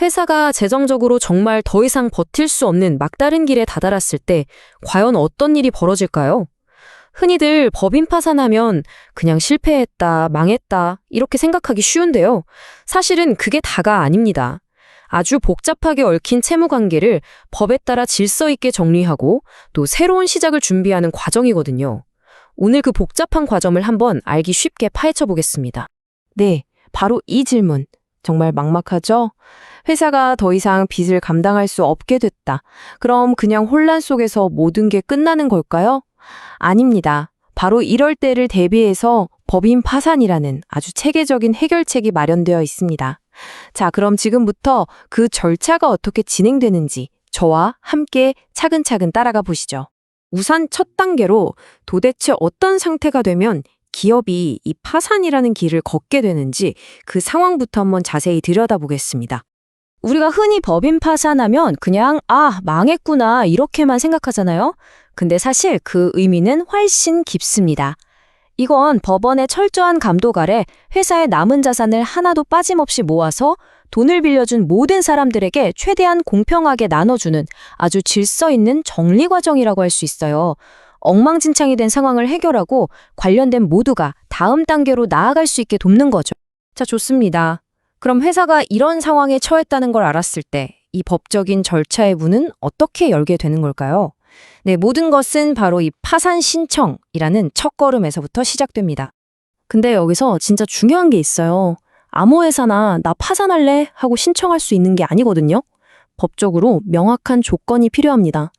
회사가 재정적으로 정말 더 이상 버틸 수 없는 막다른 길에 다다랐을 때 과연 어떤 일이 벌어질까요? 흔히들 법인 파산하면 그냥 실패했다, 망했다 이렇게 생각하기 쉬운데요. 사실은 그게 다가 아닙니다. 아주 복잡하게 얽힌 채무 관계를 법에 따라 질서 있게 정리하고 또 새로운 시작을 준비하는 과정이거든요. 오늘 그 복잡한 과정을 한번 알기 쉽게 파헤쳐 보겠습니다. 네, 바로 이 질문. 정말 막막하죠? 회사가 더 이상 빚을 감당할 수 없게 됐다. 그럼 그냥 혼란 속에서 모든 게 끝나는 걸까요? 아닙니다. 바로 이럴 때를 대비해서 법인 파산이라는 아주 체계적인 해결책이 마련되어 있습니다. 자, 그럼 지금부터 그 절차가 어떻게 진행되는지 저와 함께 차근차근 따라가 보시죠. 우선 첫 단계로 도대체 어떤 상태가 되면 기업이 이 파산이라는 길을 걷게 되는지 그 상황부터 한번 자세히 들여다보겠습니다. 우리가 흔히 법인 파산하면 그냥 망했구나 이렇게만 생각하잖아요. 근데 사실 그 의미는 훨씬 깊습니다. 이건 법원의 철저한 감독 아래 회사의 남은 자산을 하나도 빠짐없이 모아서 돈을 빌려준 모든 사람들에게 최대한 공평하게 나눠주는 아주 질서 있는 정리 과정이라고 할 수 있어요. 엉망진창이 된 상황을 해결하고 관련된 모두가 다음 단계로 나아갈 수 있게 돕는 거죠. 자, 좋습니다. 그럼 회사가 이런 상황에 처했다는 걸 알았을 때 이 법적인 절차의 문은 어떻게 열게 되는 걸까요? 네, 모든 것은 바로 이 파산 신청이라는 첫걸음에서부터 시작됩니다. 근데 여기서 진짜 중요한 게 있어요. 아무 회사나 나 파산할래 하고 신청할 수 있는 게 아니거든요. 법적으로 명확한 조건이 필요합니다.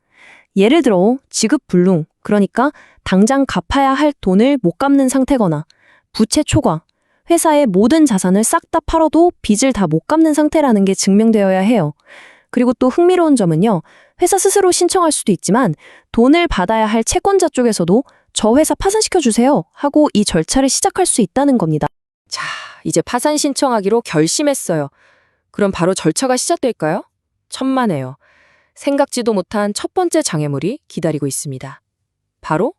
예를 들어 지급 불능, 그러니까 당장 갚아야 할 돈을 못 갚는 상태거나 부채 초과, 회사의 모든 자산을 싹 다 팔아도 빚을 다 못 갚는 상태라는 게 증명되어야 해요. 그리고 또 흥미로운 점은요. 회사 스스로 신청할 수도 있지만 돈을 받아야 할 채권자 쪽에서도 저 회사 파산시켜주세요 하고 이 절차를 시작할 수 있다는 겁니다. 자, 이제 파산 신청하기로 결심했어요. 그럼 바로 절차가 시작될까요? 천만에요. 생각지도 못한 첫 번째 장애물이 기다리고 있습니다. 바로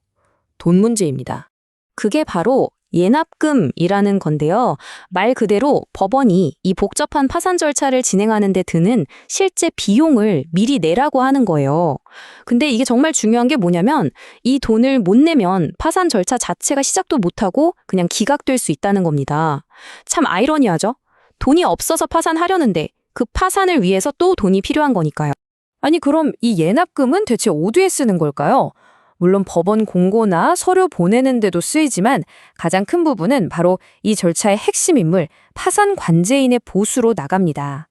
돈 문제입니다. 그게 바로 예납금이라는 건데요. 말 그대로 법원이 이 복잡한 파산 절차를 진행하는 데 드는 실제 비용을 미리 내라고 하는 거예요. 근데 이게 정말 중요한 게 뭐냐면 이 돈을 못 내면 파산 절차 자체가 시작도 못하고 그냥 기각될 수 있다는 겁니다. 참 아이러니하죠? 돈이 없어서 파산하려는데 그 파산을 위해서 또 돈이 필요한 거니까요. 아니 그럼 이 예납금은 대체 어디에 쓰는 걸까요? 물론 법원 공고나 서류 보내는 데도 쓰이지만 가장 큰 부분은 바로 이 절차의 핵심 인물 파산 관제인의 보수로 나갑니다.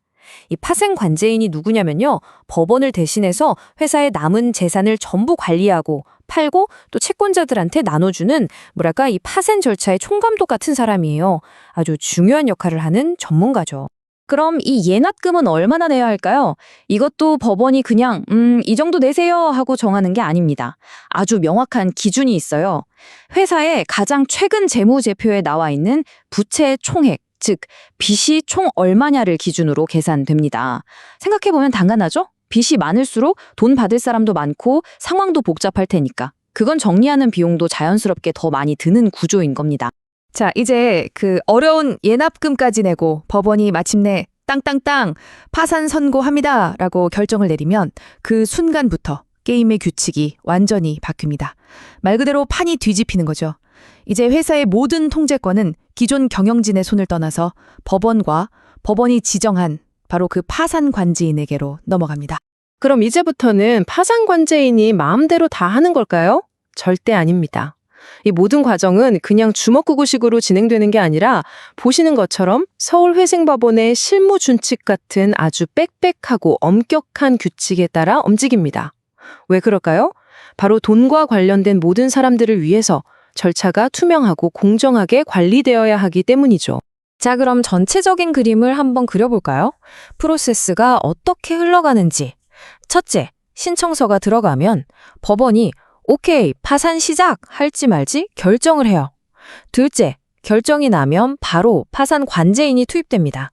이 파생 관제인이 누구냐면요. 법원을 대신해서 회사의 남은 재산을 전부 관리하고 팔고 또 채권자들한테 나눠주는 이 파생 절차의 총감독 같은 사람이에요. 아주 중요한 역할을 하는 전문가죠. 그럼 이 예납금은 얼마나 내야 할까요? 이것도 법원이 그냥 이 정도 내세요 하고 정하는 게 아닙니다. 아주 명확한 기준이 있어요. 회사의 가장 최근 재무제표에 나와 있는 부채의 총액, 즉 빚이 총 얼마냐를 기준으로 계산됩니다. 생각해보면 당연하죠? 빚이 많을수록 돈 받을 사람도 많고 상황도 복잡할 테니까. 그건 정리하는 비용도 자연스럽게 더 많이 드는 구조인 겁니다. 자, 이제 그 어려운 예납금까지 내고 법원이 마침내 땅땅땅 파산 선고합니다 라고 결정을 내리면 그 순간부터 게임의 규칙이 완전히 바뀝니다. 말 그대로 판이 뒤집히는 거죠. 이제 회사의 모든 통제권은 기존 경영진의 손을 떠나서 법원과 법원이 지정한 바로 그 파산 관제인에게로 넘어갑니다. 그럼 이제부터는 파산 관제인이 마음대로 다 하는 걸까요? 절대 아닙니다. 이 모든 과정은 그냥 주먹구구식으로 진행되는 게 아니라 보시는 것처럼 서울회생법원의 실무준칙 같은 아주 빽빽하고 엄격한 규칙에 따라 움직입니다. 왜 그럴까요? 바로 돈과 관련된 모든 사람들을 위해서 절차가 투명하고 공정하게 관리되어야 하기 때문이죠. 자, 그럼 전체적인 그림을 한번 그려볼까요? 프로세스가 어떻게 흘러가는지. 첫째, 신청서가 들어가면 법원이 오케이, 파산 시작! 할지 말지 결정을 해요. 둘째, 결정이 나면 바로 파산 관제인이 투입됩니다.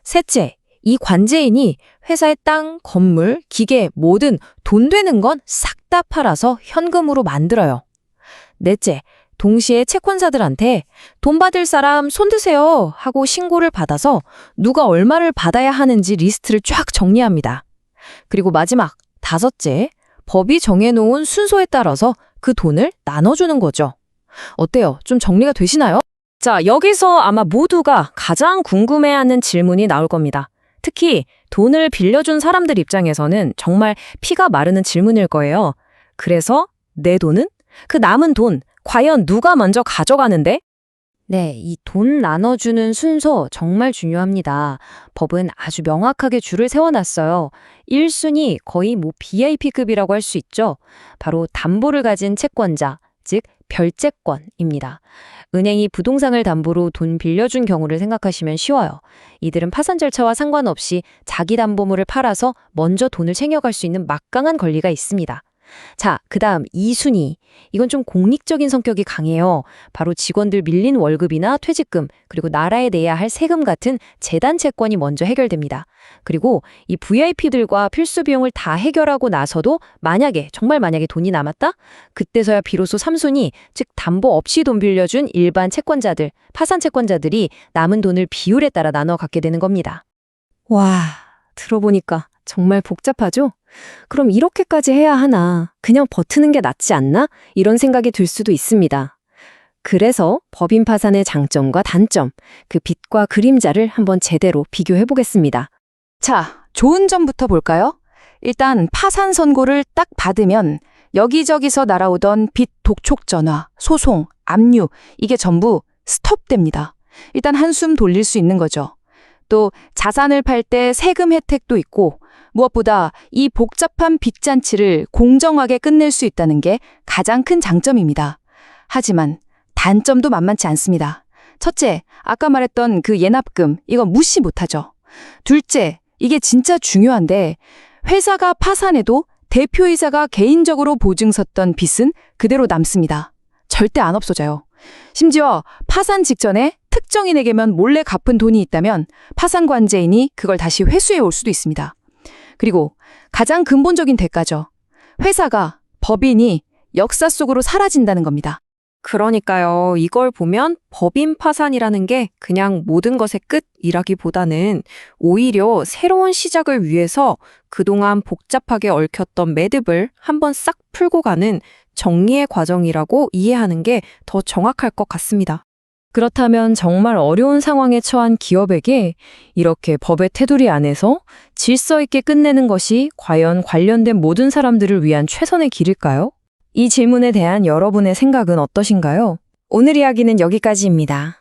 셋째, 이 관제인이 회사의 땅, 건물, 기계, 뭐든 돈 되는 건 싹 다 팔아서 현금으로 만들어요. 넷째, 동시에 채권자들한테 돈 받을 사람 손 드세요 하고 신고를 받아서 누가 얼마를 받아야 하는지 리스트를 쫙 정리합니다. 그리고 마지막, 다섯째, 법이 정해놓은 순서에 따라서 그 돈을 나눠주는 거죠. 어때요? 좀 정리가 되시나요? 자, 여기서 아마 모두가 가장 궁금해하는 질문이 나올 겁니다. 특히 돈을 빌려준 사람들 입장에서는 정말 피가 마르는 질문일 거예요. 그래서 내 돈은? 그 남은 돈, 과연 누가 먼저 가져가는데? 네, 이 돈 나눠주는 순서 정말 중요합니다. 법은 아주 명확하게 줄을 세워놨어요. 1순위 거의 BIP급이라고 할 수 있죠. 바로 담보를 가진 채권자, 즉 별채권입니다. 은행이 부동산을 담보로 돈 빌려준 경우를 생각하시면 쉬워요. 이들은 파산 절차와 상관없이 자기 담보물을 팔아서 먼저 돈을 챙겨갈 수 있는 막강한 권리가 있습니다. 자, 그다음 2순위. 이건 좀 공익적인 성격이 강해요. 바로 직원들 밀린 월급이나 퇴직금, 그리고 나라에 내야 할 세금 같은 재단 채권이 먼저 해결됩니다. 그리고 이 VIP들과 필수 비용을 다 해결하고 나서도 정말 만약에 돈이 남았다? 그때서야 비로소 3순위, 즉 담보 없이 돈 빌려준 일반 채권자들, 파산 채권자들이 남은 돈을 비율에 따라 나눠 갖게 되는 겁니다. 와, 들어보니까 정말 복잡하죠? 그럼 이렇게까지 해야 하나? 그냥 버티는 게 낫지 않나? 이런 생각이 들 수도 있습니다. 그래서 법인 파산의 장점과 단점, 그 빛과 그림자를 한번 제대로 비교해 보겠습니다. 자, 좋은 점부터 볼까요? 일단 파산 선고를 딱 받으면 여기저기서 날아오던 빚 독촉 전화, 소송, 압류, 이게 전부 스톱됩니다. 일단 한숨 돌릴 수 있는 거죠. 또 자산을 팔 때 세금 혜택도 있고 무엇보다 이 복잡한 빚잔치를 공정하게 끝낼 수 있다는 게 가장 큰 장점입니다. 하지만 단점도 만만치 않습니다. 첫째, 아까 말했던 그 예납금, 이건 무시 못하죠. 둘째, 이게 진짜 중요한데 회사가 파산해도 대표이사가 개인적으로 보증 섰던 빚은 그대로 남습니다. 절대 안 없어져요. 심지어 파산 직전에 특정인에게만 몰래 갚은 돈이 있다면 파산관제인이 그걸 다시 회수해 올 수도 있습니다. 그리고 가장 근본적인 대가죠. 회사가, 법인이 역사 속으로 사라진다는 겁니다. 그러니까요. 이걸 보면 법인 파산이라는 게 그냥 모든 것의 끝이라기보다는 오히려 새로운 시작을 위해서 그동안 복잡하게 얽혔던 매듭을 한번 싹 풀고 가는 정리의 과정이라고 이해하는 게 더 정확할 것 같습니다. 그렇다면 정말 어려운 상황에 처한 기업에게 이렇게 법의 테두리 안에서 질서 있게 끝내는 것이 과연 관련된 모든 사람들을 위한 최선의 길일까요? 이 질문에 대한 여러분의 생각은 어떠신가요? 오늘 이야기는 여기까지입니다.